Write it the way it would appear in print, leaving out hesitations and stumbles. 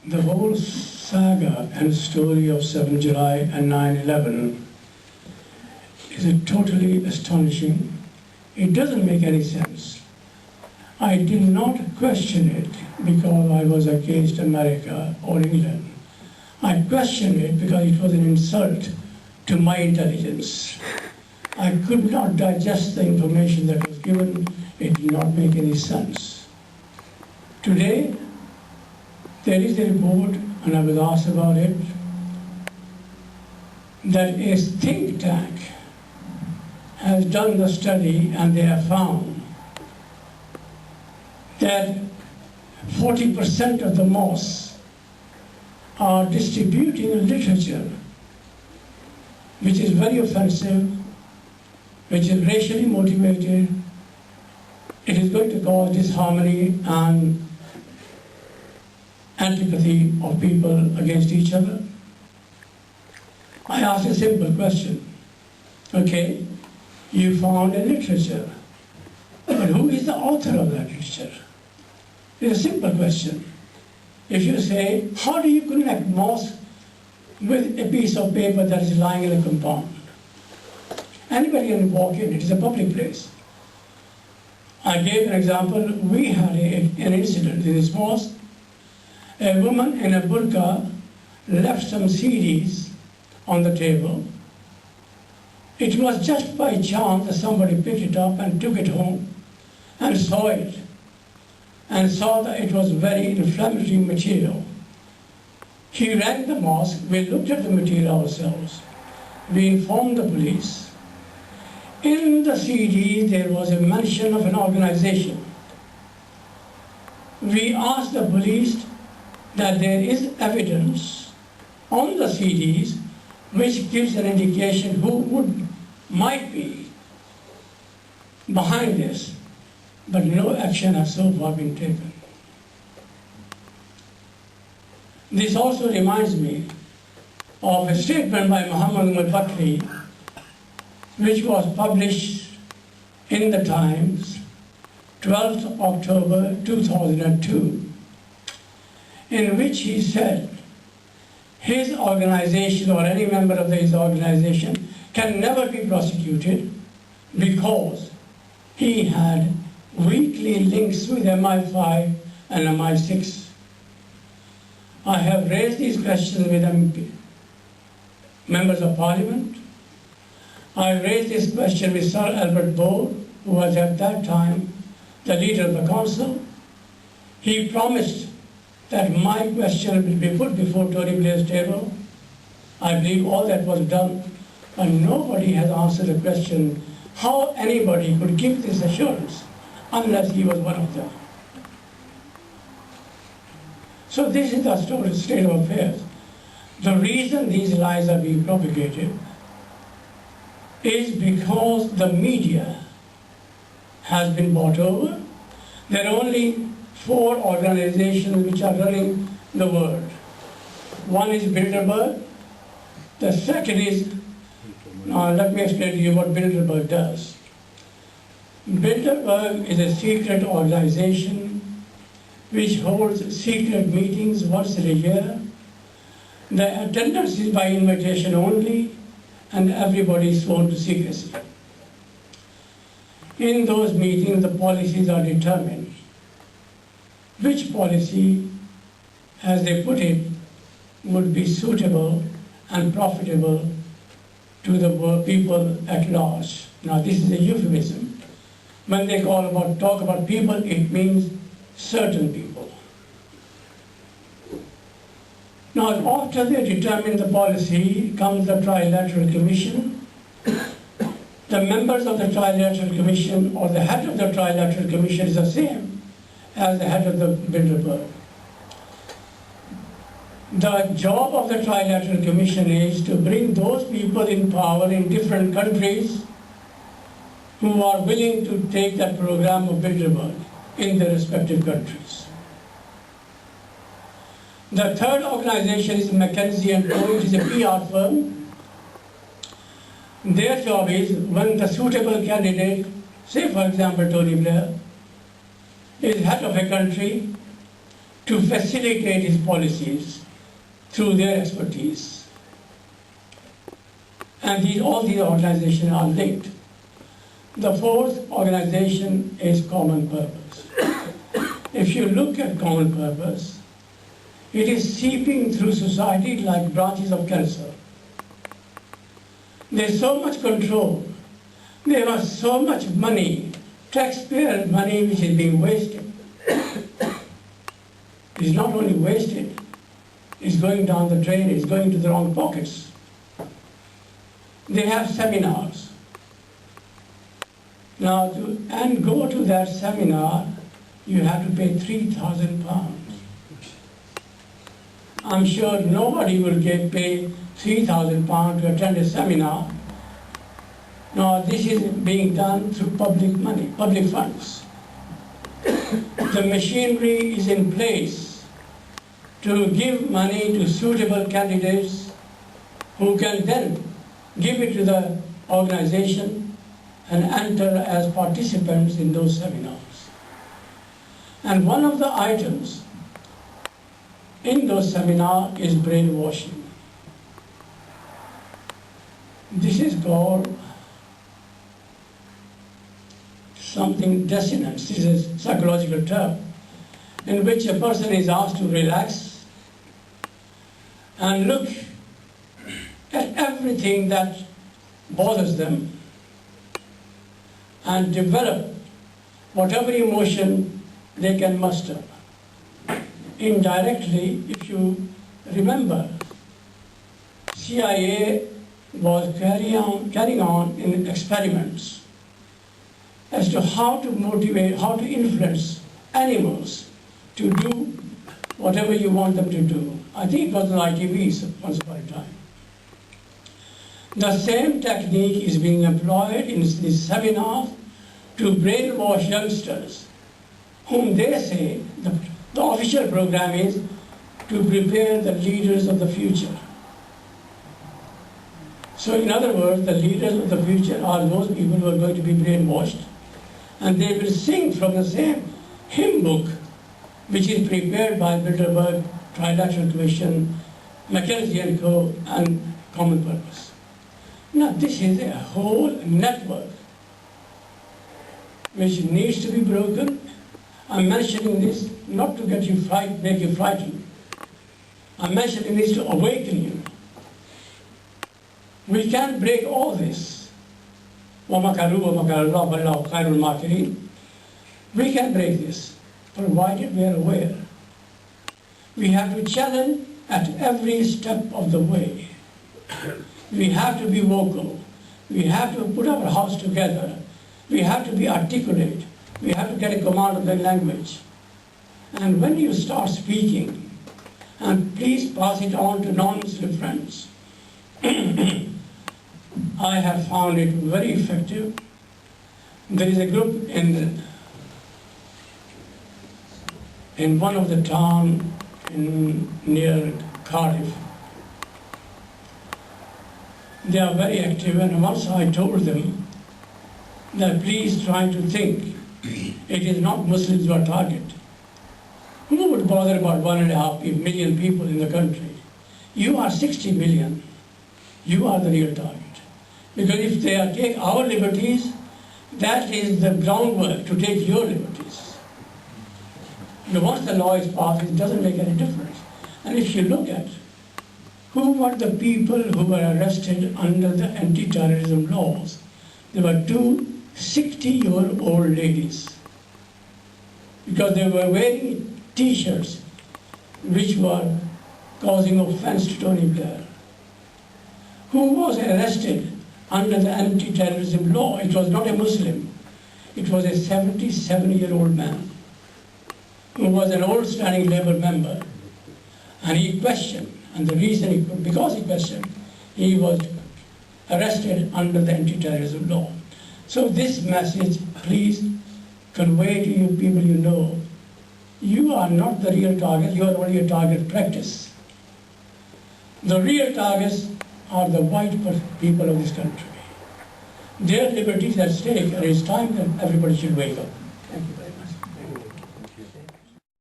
The whole saga and story of 7 July and 9/11 is totally astonishing. It doesn't make any sense. I did not question it because I was against America or England. I questioned it because it was an insult to my intelligence. I could not digest the information that was given. It did not make any sense. Today, there is a report, and I was asked about it, that a think tank has done the study, and they have found that 40% of the mosques are distributing a literature which is very offensive, which is racially motivated. It is going to cause disharmony and antipathy of people against each other. I asked a simple question. Okay, you found a literature, but who is the author of that literature? It's a simple question. If you say, how do you connect mosque with a piece of paper that is lying in a compound? Anybody can walk in, it is a public place. I gave an example. We had an incident in this mosque. A woman in a burqa left some CDs on the table. It was just by chance that somebody picked it up and took it home and saw it, and saw that it was very inflammatory material. He rang the mosque. We looked at the material ourselves. We informed the police. In the CD, there was a mention of an organization. We asked the police that there is evidence on the CDs which gives an indication who might be behind this, but no action has so far been taken. This also reminds me of a statement by Mohammed, which was published in the Times, 12th October 2002, in which he said his organization or any member of his organization can never be prosecuted because he had weekly links with MI5 and MI6. I have raised these questions with members of Parliament. I raised this question with Sir Albert Bow, who was at that time the leader of the council. He promised that my question will be put before Tony Blair's table. I believe all that was done, but nobody has answered the question how anybody could give this assurance unless he was one of them. So this is the state of affairs. The reason these lies are being propagated is because the media has been bought over. There are only 4 organizations which are running the world. One is Bilderberg. The second is, let me explain to you what Bilderberg does. Bilderberg is a secret organization which holds secret meetings once in a year. The attendance is by invitation only, and everybody is sworn to secrecy. In those meetings, the policies are determined. Which policy, as they put it, would be suitable and profitable to the people at large. Now, this is a euphemism. When they talk about people, it means certain people. Now, after they determine the policy, comes the Trilateral Commission. The members of the Trilateral Commission, or the head of the Trilateral Commission, is the same as the head of the Bilderberg. The job of the Trilateral Commission is to bring those people in power in different countries who are willing to take that program of Bilderberg in their respective countries. The third organization is McKinsey & Co. It is a PR firm. Their job is, when the suitable candidate, say for example Tony Blair, is head of a country, to facilitate his policies through their expertise. And all these organizations are linked. The fourth organization is common purpose. If you look at common purpose, it is seeping through society like branches of cancer. There's so much control. There was so much money, taxpayer money, which is being wasted. It's not only wasted, it's going down the drain, it's going to the wrong pockets. They have seminars. Now, to go to that seminar, you have to pay £3,000. I'm sure nobody will pay £3,000 to attend a seminar. Now, this is being done through public money, public funds. The machinery is in place to give money to suitable candidates who can then give it to the organization and enter as participants in those seminars. And one of the items in those seminars is brainwashing. This is called something dissonance. This is a psychological term in which a person is asked to relax and look at everything that bothers them and develop whatever emotion they can muster. Indirectly, if you remember, CIA was carrying on in experiments as to how to motivate, how to influence animals to do whatever you want them to do. I think it was on ITV once upon a time. The same technique is being employed in these seminars to brainwash youngsters, whom they say the official program is to prepare the leaders of the future. So in other words, the leaders of the future are those people who are going to be brainwashed, and they will sing from the same hymn book which is prepared by Bilderberg, Trilateral Commission, McKinsey & Co. and Common Purpose. Now this is a whole network which needs to be broken. I'm mentioning this not to get you make you frightened. I'm mentioning this to awaken you. We can break all this. We can break this, provided we are aware. We have to challenge at every step of the way. We have to be vocal. We have to put our house together. We have to be articulate. We have to get a command of the language. And when you start speaking, and please pass it on to non-Muslim friends, I have found it very effective. There is a group in one of the towns near Cardiff. They are very active, and once I told them that please try to think, it is not Muslims who are target. Who would bother about 1.5 million people in the country? You are 60 million. You are the real target. Because if they take our liberties, that is the groundwork to take your liberties. Once the law is passed, it doesn't make any difference. And if you look at who were the people who were arrested under the anti-terrorism laws, there were two 60-year-old ladies, because they were wearing T-shirts which were causing offense to Tony Blair. Who was arrested under the anti-terrorism law? It was not a Muslim. It was a 77-year-old man who was an old-standing Labour member. And he questioned, and the reason because he questioned, he was arrested under the anti-terrorism law. So this message, please convey to you people you know, you are not the real target, you are only a target practice. The real targets are the white people of this country. Their liberties at stake, and it's time that everybody should wake up. Thank you.